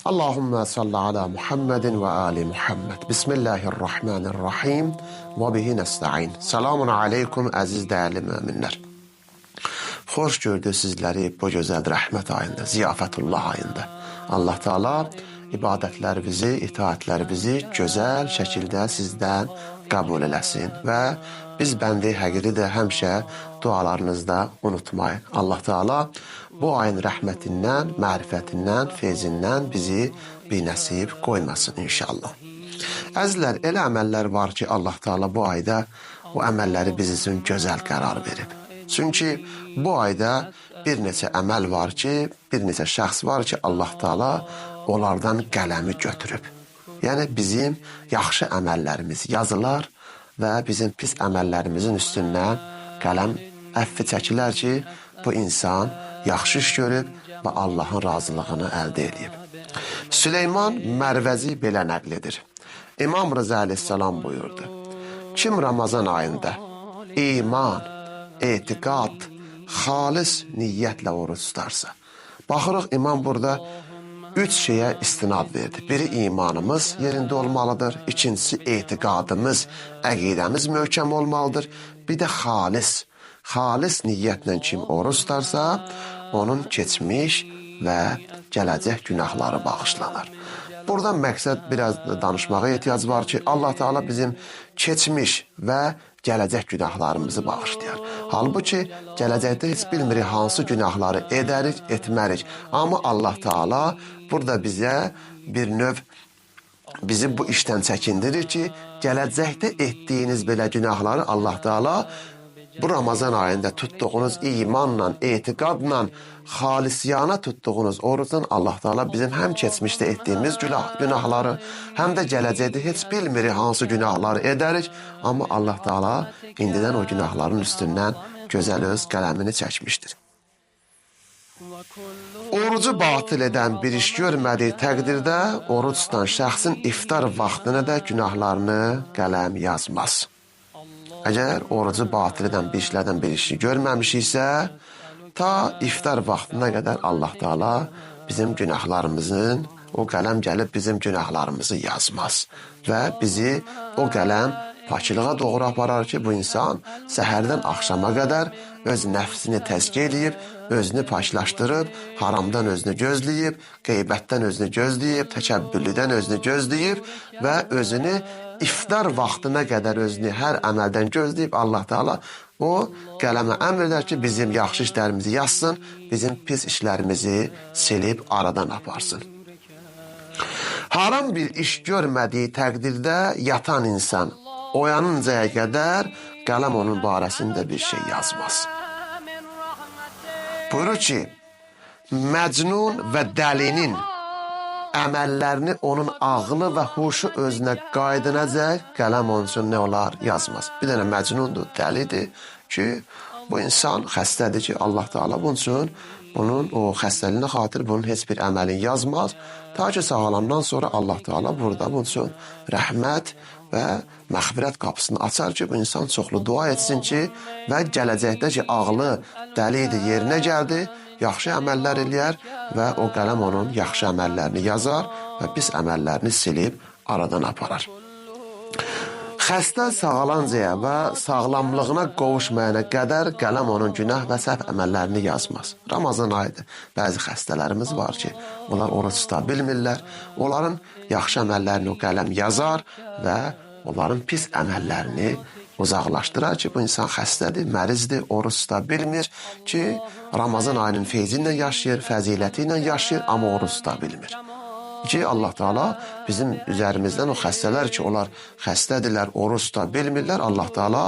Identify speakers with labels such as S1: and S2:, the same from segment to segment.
S1: Allahümme salli ala Muhammedin ve ali Muhammed. Bismillahirrahmanirrahim. Ve bihi nesta'in. Selamun aleykum əziz dəyərli müminlər. Xoş gördük sizləri bu gözəl rəhmət ayında, ziyafətullah ayında. Allah Teala ibadətlərimizi, itaətlərimizi gözəl şəkildə sizdən qəbul eləsin və biz bəndi həqiqi də həmişə dualarınızda unutmayın. Allah Teala bu ayın rəhmətindən, mərifətindən, feyzindən bizi binəsib qoymasın inşallah. Əzizlər, elə əməllər var ki, Allah Teala bu ayda o əməlləri biz üçün gözəl qərar verib. Çünki bu ayda bir neçə əməl var ki, bir neçə şəxs var ki, Allah Teala onlardan qələmi götürüb. Yəni bizim yaxşı əməllərimiz yazılar və bizim pis əməllərimizin üstündən qələm əffi çəkilər ki, bu insan yaxşı iş görüb və Allahın razılığını əldə edib. Süleyman Mərvəzi belə nəql edir. İmam Rıza əleyhissalam buyurdu. Kim Ramazan ayında iman, etiqad, xalis niyyətlə oruç tutarsa. Baxırıq, imam burada 3 şeyə istinad verdi. Biri imanımız yerində olmalıdır. İkincisi etiqadımız, əqidəmiz möhkəm olmalıdır. Bir də xalis niyyətlə kim oruç tutarsa, onun keçmiş və gələcək günahları bağışlanır. Buradan məqsəd biraz danışmağa ehtiyac var ki, Allah Teala bizim keçmiş və gələcək günahlarımızı bağışlayar. Halbuki gələcəkdə heç bilmirik hansı günahları edərik, etmərik. Amma Allah Teala burada bizə bir növ bizi bu işdən çəkindirir ki, gələcəkdə etdiyiniz belə günahları Allah Teala bu Ramazan ayında tutduğunuz imanla, etiqadla, xalisiyana tutduğunuz orucdan Allah Teala bizim həm keçmişdə etdiyimiz günahları, həm də gələcəkdə heç bilmirik hansı günahları edərik. Amma Allah Teala indidən o günahların üstündən gözəl öz qələmini çəkmişdir. Orucu batil edən bir iş görmədiyi təqdirdə oruc tutan şəxsin iftar vaxtına da günahlarını qələm yazmaz. Əgər orucu batil edən bir işlərdən bir işi görməmişiksə, ta iftar vaxtına qədər Allah Teala bizim günahlarımızın, o qələm gəlib bizim günahlarımızı yazmaz. Və bizi o qələm pakılığa doğru aparar ki, bu insan səhərdən axşama qədər öz nəfsini təzkiyə edib, özünü paklaşdırıb, haramdan özünü gözləyib, qeybətdən özünü gözləyib, təkəbbürlüdən özünü gözləyib və özünü iftar vaxtına qədər özünü hər əməldən gözləyib Allah Teala o qələmə əmr edər ki, bizim yaxşı işlərimizi yazsın, bizim pis işlərimizi silib aradan aparsın. Haram bir iş görmədiyi təqdirdə yatan insan oyanıncaya qədər qələm onun barəsində bir şey yazmaz. Buyurur ki, Məcnun və dəlinin əməllərini onun ağlı və huşu özünə qaydınacaq qələm onun üçün nə olar yazmaz. Bir dənə məcnundur, dəlidir ki, bu insan xəstədir ki, Allah Teala bunun üçün bunun o xəstəliyinə xatir bunun heç bir əməlini yazmaz. Ta ki sağalandan sonra Allah Teala burada bunun üçün rəhmət və məğfirət qapısını açar ki, bu insan çoxlu dua etsin ki, və gələcəkdə ki, ağlı dəlidir, yerinə gəldi, yaxşı əməllər eləyər və o qələm onun yaxşı əməllərini yazar və pis əməllərini silib aradan aparar. Xəstə sağalancaya və sağlamlığına qovuşmayana qədər qələm onun günah və səhv əməllərini yazmaz. Ramazan ayıdır. Bəzi xəstələrimiz var ki, onlar oruç tuta bilmirlər. Onların yaxşı əməllərini o qələm yazar və onların pis əməllərini uzaqlaşdırar ki, bu insan xəstədir, mərizdir, oruç tuta bilmir ki, Ramazan ayının feyzi ilə yaşayır, fəziləti ilə yaşayır, amma oruç tuta bilmir. Ki, Allah Teala bizim üzərimizdən o xəstələr ki, onlar xəstədirlər, oruç tuta bilmirlər, Allah Teala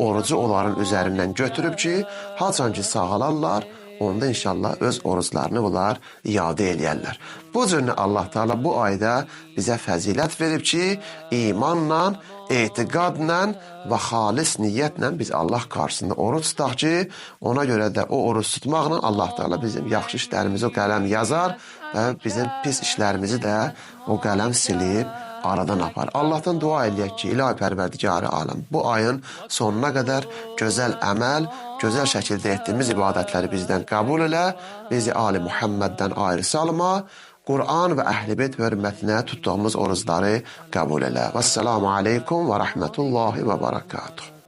S1: orucu onların üzərindən götürüb ki, haçan ki sağalarlar, onda inşallah öz oruclarını bunlar iade eləyərlər. Bu cürünə Allah Teala bu ayda bizə fəzilət verib ki, imanla, etiqadla və xalis niyyətlə biz Allah qarşısında oruç tutaq ki, ona görə də o oruç tutmaqla Allah Teala bizim yaxşı işlərimizi o qələm yazar və bizim pis işlərimizi də o qələm silib aradan apar. Allah'tan dua eləyək ki, ilahi pərverdigarı aləm bu ayın sonuna qədər gözəl əməl, gözəl şəkildə etdiyimiz ibadətləri bizdən qəbul elə, bizi Ali Muhammeddən ayrı salma, Qur'an və Əhl-i Beyt hörmətinə tutduğumuz orucları qəbul elə. Vəssalamu aleykum və rəhmətullahi və barakatuhu.